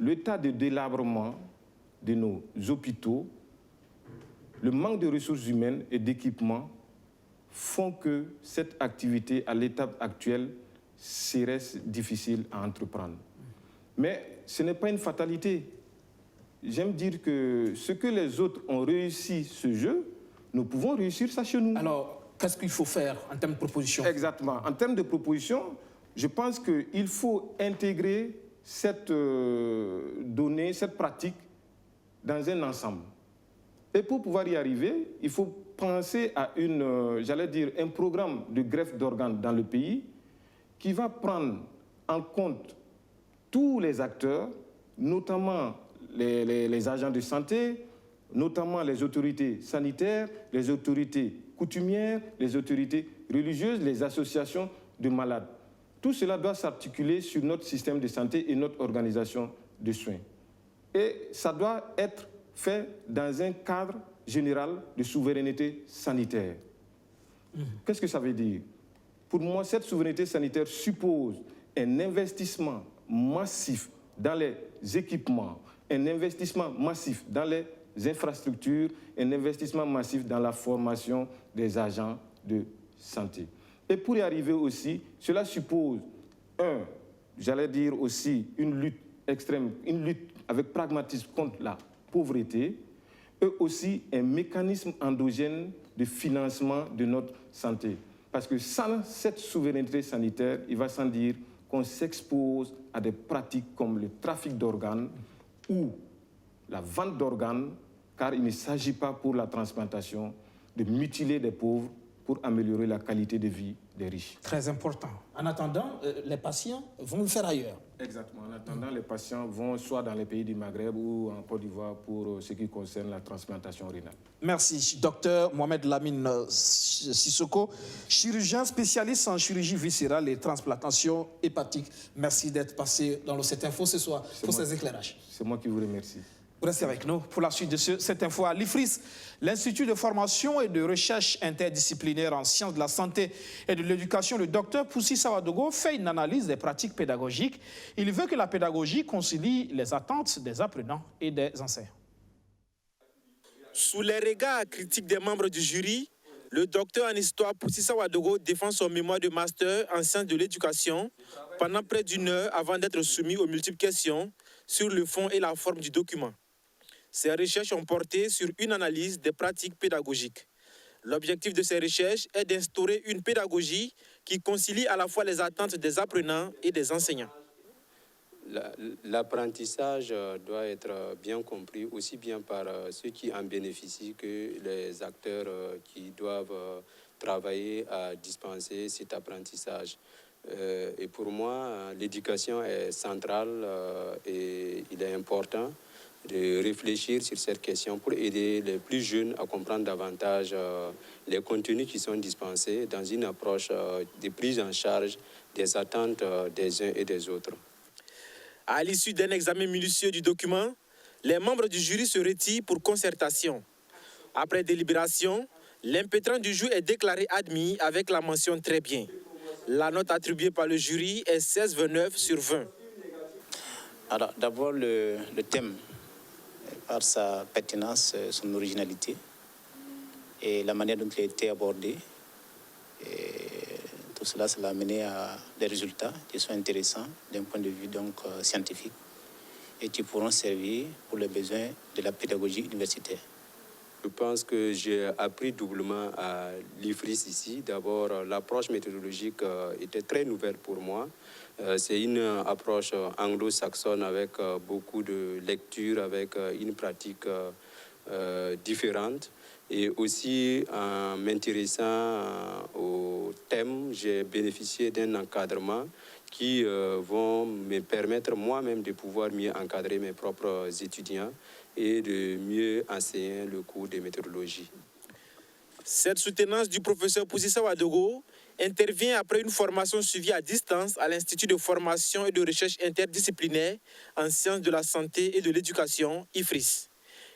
l'état de délabrement de nos hôpitaux, le manque de ressources humaines et d'équipements font que cette activité, à l'étape actuelle, serait difficile à entreprendre. Mais ce n'est pas une fatalité. J'aime dire que ce que les autres ont réussi ce jeu, nous pouvons réussir ça chez nous. Alors, qu'est-ce qu'il faut faire en termes de proposition? Exactement. En termes de proposition, je pense qu'il faut intégrer cette donnée, cette pratique dans un ensemble. Et pour pouvoir y arriver, il faut penser à un programme de greffe d'organes dans le pays qui va prendre en compte tous les acteurs, notamment les agents de santé, notamment les autorités sanitaires, les autorités coutumières, les autorités religieuses, les associations de malades. Tout cela doit s'articuler sur notre système de santé et notre organisation de soins. Et ça doit être fait dans un cadre général de souveraineté sanitaire. Qu'est-ce que ça veut dire? Pour moi, cette souveraineté sanitaire suppose un investissement massif dans les équipements, un investissement massif dans les infrastructures, un investissement massif dans la formation des agents de santé. Et pour y arriver aussi, cela suppose, une lutte extrême, une lutte avec pragmatisme contre la pauvreté, et aussi un mécanisme endogène de financement de notre santé. Parce que sans cette souveraineté sanitaire, il va sans dire qu'on s'expose à des pratiques comme le trafic d'organes ou la vente d'organes, car il ne s'agit pas pour la transplantation de mutiler des pauvres pour améliorer la qualité de vie des riches. Très important. En attendant, les patients vont le faire ailleurs. Exactement. En attendant, les patients vont soit dans les pays du Maghreb ou en Côte d'Ivoire pour ce qui concerne la transplantation rénale. Merci. Docteur Mohamed Lamine Sissoko, chirurgien spécialiste en chirurgie viscérale et transplantation hépatique. Merci d'être passé dans le 7info ce soir pour ces éclairages. C'est moi qui vous remercie. Restez avec nous pour la suite de cette info à l'IFRIS. L'Institut de formation et de recherche interdisciplinaire en sciences de la santé et de l'éducation, le docteur Poussi Sawadogo, fait une analyse des pratiques pédagogiques. Il veut que la pédagogie concilie les attentes des apprenants et des enseignants. Sous les regards critiques des membres du jury, le docteur en histoire Poussi Sawadogo défend son mémoire de master en sciences de l'éducation pendant près d'une heure avant d'être soumis aux multiples questions sur le fond et la forme du document. Ces recherches ont porté sur une analyse des pratiques pédagogiques. L'objectif de ces recherches est d'instaurer une pédagogie qui concilie à la fois les attentes des apprenants et des enseignants. L'apprentissage doit être bien compris aussi bien par ceux qui en bénéficient que les acteurs qui doivent travailler à dispenser cet apprentissage. Et pour moi, l'éducation est centrale et il est important de réfléchir sur cette question pour aider les plus jeunes à comprendre davantage les contenus qui sont dispensés dans une approche de prise en charge des attentes des uns et des autres. À l'issue d'un examen minutieux du document, les membres du jury se retirent pour concertation. Après délibération, l'impétrant du jury est déclaré admis avec la mention « Très bien ». La note attribuée par le jury est 16,29 sur 20. Alors, d'abord, le thème, par sa pertinence, son originalité et la manière dont il a été abordé, est tout cela, ça a mené à des résultats qui sont intéressants d'un point de vue donc, scientifique et qui pourront servir pour les besoins de la pédagogie universitaire. Je pense que j'ai appris doublement à l'IFRIS ici. D'abord, l'approche méthodologique était très nouvelle pour moi. C'est une approche anglo-saxonne avec beaucoup de lectures, avec une pratique différente. Et aussi, en m'intéressant au thème, j'ai bénéficié d'un encadrement qui vont me permettre moi-même de pouvoir mieux encadrer mes propres étudiants et de mieux enseigner le cours de méthodologie. Cette soutenance du professeur Poussissa Ouedraogo intervient après une formation suivie à distance à l'Institut de formation et de recherche interdisciplinaire en sciences de la santé et de l'éducation, IFRIS,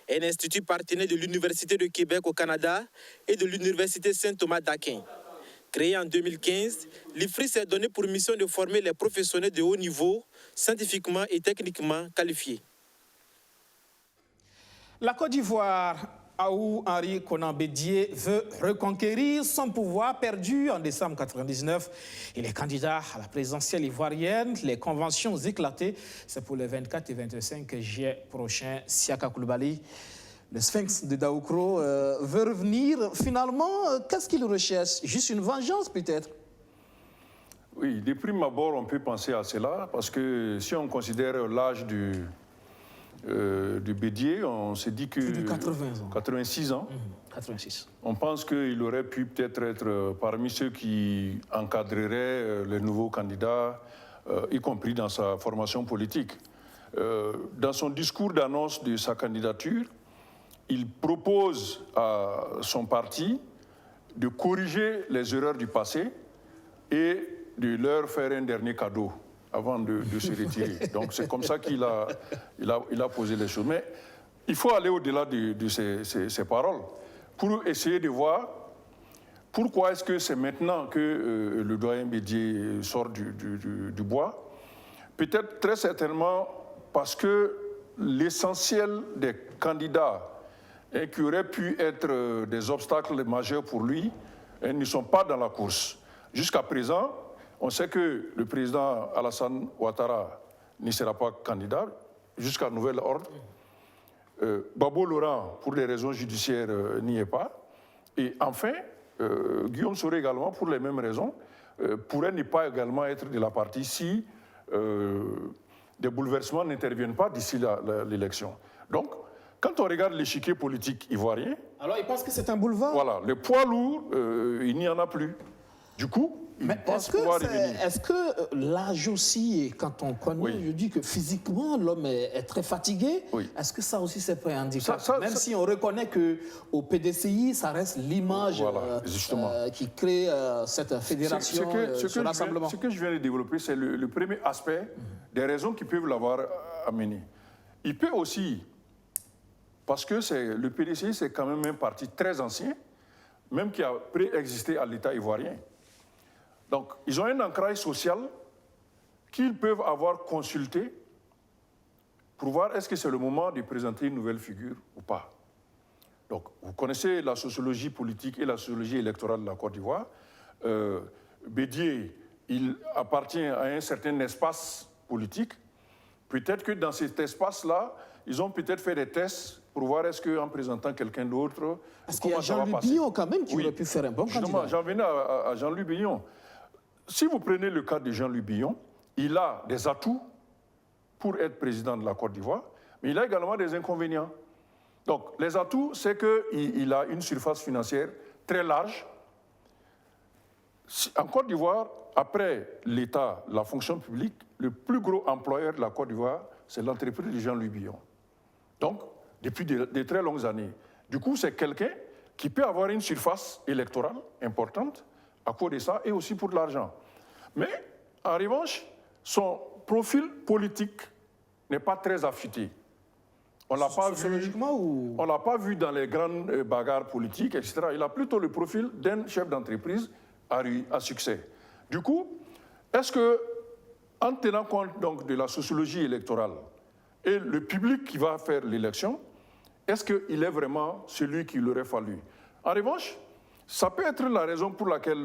un institut partenaire de l'Université de Québec au Canada et de l'Université Saint-Thomas d'Aquin. Créé en 2015, l'IFRIS s'est donné pour mission de former les professionnels de haut niveau, scientifiquement et techniquement qualifiés. La Côte d'Ivoire, où Henri Konan Bédié veut reconquérir son pouvoir perdu en décembre 1999. Il est candidat à la présidentielle ivoirienne. Les conventions éclatées, c'est pour les 24 et 25 juillet prochains. Siaka Koulibaly, le sphinx de Daoukro, veut revenir. Finalement, qu'est-ce qu'il recherche? Juste une vengeance peut-être? Oui, de prime abord, on peut penser à cela, parce que si on considère l'âge du Bédié, on s'est dit que... Plus de 80 ans. 86 ans. 86. On pense qu'il aurait pu peut-être être parmi ceux qui encadreraient les nouveaux candidats, y compris dans sa formation politique. Dans son discours d'annonce de sa candidature, il propose à son parti de corriger les erreurs du passé et de leur faire un dernier cadeau avant de se retirer. Donc c'est comme ça qu'il a posé les choses. Mais il faut aller au-delà de ces paroles pour essayer de voir pourquoi est-ce que c'est maintenant que le doyen Bédié sort du bois. Peut-être très certainement parce que l'essentiel des candidats qui auraient pu être des obstacles majeurs pour lui ne sont pas dans la course. Jusqu'à présent, on sait que le président Alassane Ouattara ne sera pas candidat jusqu'à nouvel ordre. Babo Laurent, pour des raisons judiciaires, n'y est pas. Et enfin, Guillaume Soro également, pour les mêmes raisons, pourrait ne pas également être de la partie si des bouleversements n'interviennent pas d'ici l'élection. Donc, quand on regarde l'échiquier politique ivoirien... Alors, il pense que c'est un boulevard? Voilà, le poids lourd, il n'y en a plus. Du coup, mais est-ce que l'âge aussi, quand on connaît, oui. Je dis que physiquement, l'homme est très fatigué, oui. Est-ce que ça aussi c'est un handicap? Même si on reconnaît qu'au PDCI, ça reste l'image qui crée cette fédération, ce rassemblement. Ce que je viens de développer, c'est le premier aspect des raisons qui peuvent l'avoir amené. Il peut aussi, parce que le PDCI, c'est quand même un parti très ancien, même qui a préexisté à l'État ivoirien. Donc, ils ont un ancrage social qu'ils peuvent avoir consulté pour voir est-ce que c'est le moment de présenter une nouvelle figure ou pas. Donc, vous connaissez la sociologie politique et la sociologie électorale de la Côte d'Ivoire. Bédié, il appartient à un certain espace politique. Peut-être que dans cet espace-là, ils ont peut-être fait des tests pour voir est-ce qu'en présentant quelqu'un d'autre... Parce qu'il y a Jean-Louis Billon quand même qui aurait pu faire un bon candidat. J'en venais à Jean-Louis Billon. Si vous prenez le cas de Jean-Louis Billon, il a des atouts pour être président de la Côte d'Ivoire, mais il a également des inconvénients. Donc, les atouts, c'est qu'il a une surface financière très large. En Côte d'Ivoire, après l'État, la fonction publique, le plus gros employeur de la Côte d'Ivoire, c'est l'entreprise de Jean-Louis Billon. Donc, depuis de très longues années. Du coup, c'est quelqu'un qui peut avoir une surface électorale importante à cause de ça, et aussi pour de l'argent. Mais, en revanche, son profil politique n'est pas très affûté. On ne l'a pas vu dans les grandes bagarres politiques, etc. Il a plutôt le profil d'un chef d'entreprise à succès. Du coup, est-ce que, en tenant compte donc de la sociologie électorale et le public qui va faire l'élection, est-ce qu'il est vraiment celui qu'il aurait fallu? En revanche, ça peut être la raison pour laquelle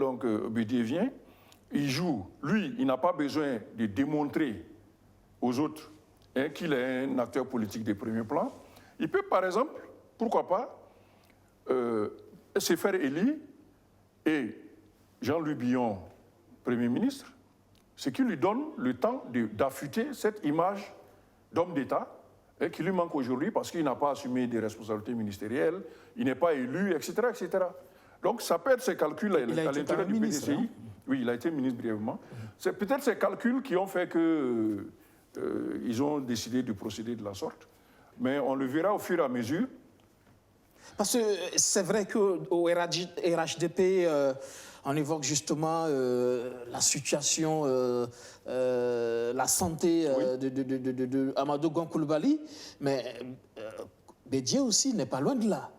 Bédié vient, il joue. Lui, il n'a pas besoin de démontrer aux autres qu'il est un acteur politique de premier plan. Il peut, par exemple, pourquoi pas, se faire élire et Jean-Louis Billon, Premier ministre, ce qui lui donne le temps d'affûter cette image d'homme d'État qui lui manque aujourd'hui parce qu'il n'a pas assumé des responsabilités ministérielles, il n'est pas élu, etc., etc. Donc ça peut être ces calculs à l'intérieur du PDCI. Hein? Oui, il a été ministre brièvement. C'est peut-être ces calculs qui ont fait que ils ont décidé de procéder de la sorte. Mais on le verra au fur et à mesure. Parce que c'est vrai qu'au RHDP, on évoque justement la situation, la santé de Amadou Gon Coulibaly, mais Bédié aussi n'est pas loin de là.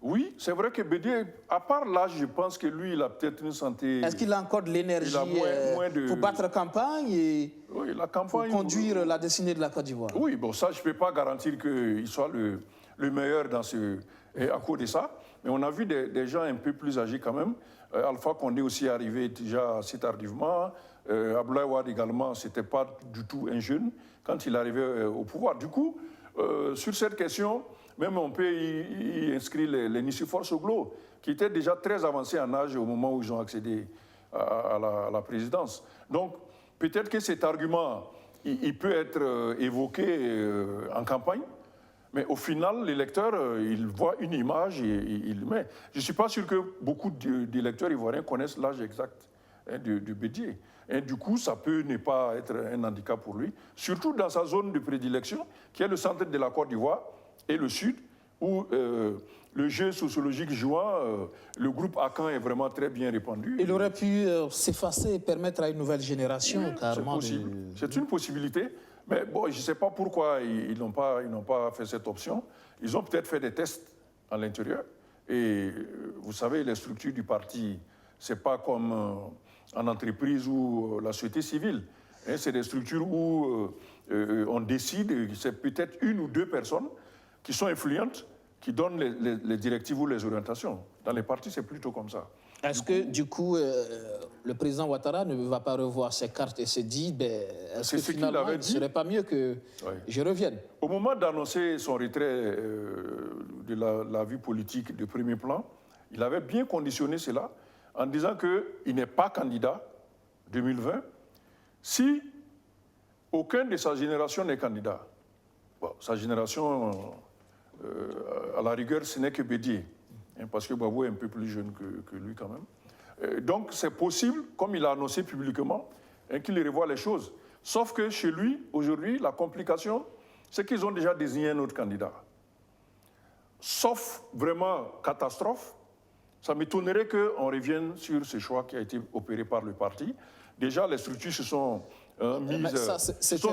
Oui, c'est vrai que Bédié, à part l'âge, je pense que lui, il a peut-être une santé... Est-ce qu'il a encore de l'énergie pour battre campagne et oui, la campagne, pour conduire la destinée de la Côte d'Ivoire? Oui, bon, ça, je ne peux pas garantir qu'il soit le meilleur à cause de ça. Mais on a vu des gens un peu plus âgés quand même. Alpha Condé aussi est arrivé déjà assez tardivement. Abdoulaye Wade également, ce n'était pas du tout un jeune quand il arrivait au pouvoir. Du coup, sur cette question... Même on peut y inscrire les Nicéphore Soglo, qui étaient déjà très avancés en âge au moment où ils ont accédé à la présidence. Donc, peut-être que cet argument, il peut être évoqué en campagne, mais au final, l'électeur, il voit une image et il met. Je ne suis pas sûr que beaucoup d'électeurs ivoiriens connaissent l'âge exact du Bédié. Et du coup, ça peut ne pas être un handicap pour lui, surtout dans sa zone de prédilection, qui est le centre de la Côte d'Ivoire, et le Sud, où le jeu sociologique jouant, le groupe Akan est vraiment très bien répandu. Il aurait pu s'effacer et permettre à une nouvelle génération, oui, carrément. C'est possible. C'est une possibilité, mais bon, je ne sais pas pourquoi ils n'ont pas fait cette option. Ils ont peut-être fait des tests à l'intérieur. Et vous savez, les structures du parti, ce n'est pas comme en entreprise ou la société civile. C'est des structures où on décide, c'est peut-être une ou deux personnes qui sont influentes, qui donnent les directives ou les orientations. Dans les partis, c'est plutôt comme ça. Est-ce que, du coup, le président Ouattara ne va pas revoir ses cartes et se dit, est-ce que finalement, il ne serait pas mieux que je revienne? Au moment d'annoncer son retrait de la vie politique de premier plan, il avait bien conditionné cela en disant qu'il n'est pas candidat 2020 si aucun de sa génération n'est candidat. Bon, sa génération... à la rigueur, ce n'est que Bédié, parce que Babou est un peu plus jeune que lui quand même. Donc c'est possible, comme il a annoncé publiquement, qu'il revoie les choses. Sauf que chez lui, aujourd'hui, la complication, c'est qu'ils ont déjà désigné un autre candidat. Sauf vraiment catastrophe, ça m'étonnerait qu'on revienne sur ce choix qui a été opéré par le parti. Déjà, les structures se sont...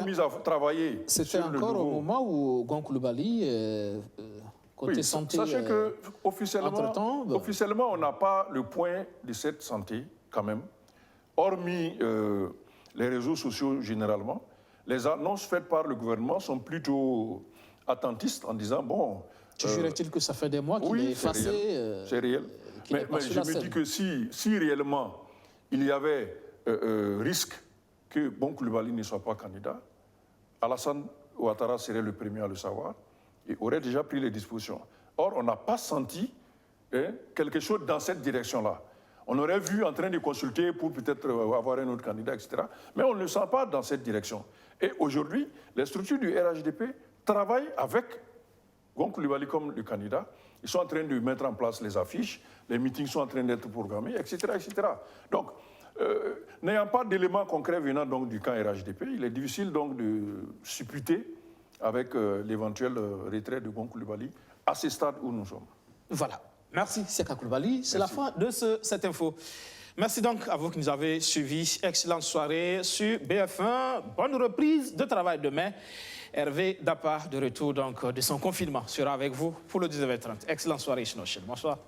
mises à travailler. C'était encore au moment où Gon Coulibaly, côté santé... Sachez qu'officiellement, on n'a pas le point de cette santé, quand même. Hormis les réseaux sociaux, généralement, les annonces faites par le gouvernement sont plutôt attentistes en disant, bon... Toujours est-il que ça fait des mois qu'il est effacé. C'est réel. Mais je me dis que si réellement il y avait risque que Gon Coulibaly ne soit pas candidat, Alassane Ouattara serait le premier à le savoir et aurait déjà pris les dispositions. Or, on n'a pas senti quelque chose dans cette direction-là. On aurait vu en train de consulter pour peut-être avoir un autre candidat, etc. Mais on ne le sent pas dans cette direction. Et aujourd'hui, les structures du RHDP travaillent avec Gon Coulibaly comme le candidat. Ils sont en train de mettre en place les affiches, les meetings sont en train d'être programmés, etc., etc. Donc, n'ayant pas d'éléments concrets venant donc du camp RHDP, il est difficile donc de supputer avec l'éventuel retrait de Gon Coulibaly à ce stade où nous sommes. Voilà. Merci, Seka Coulibaly. C'est la fin de cette info. Merci donc à vous qui nous avez suivis. Excellente soirée sur BF1. Bonne reprise de travail demain. Hervé Dapa, de retour donc de son confinement, sera avec vous pour le 19h30. Excellente soirée, Chinochel. Bonsoir.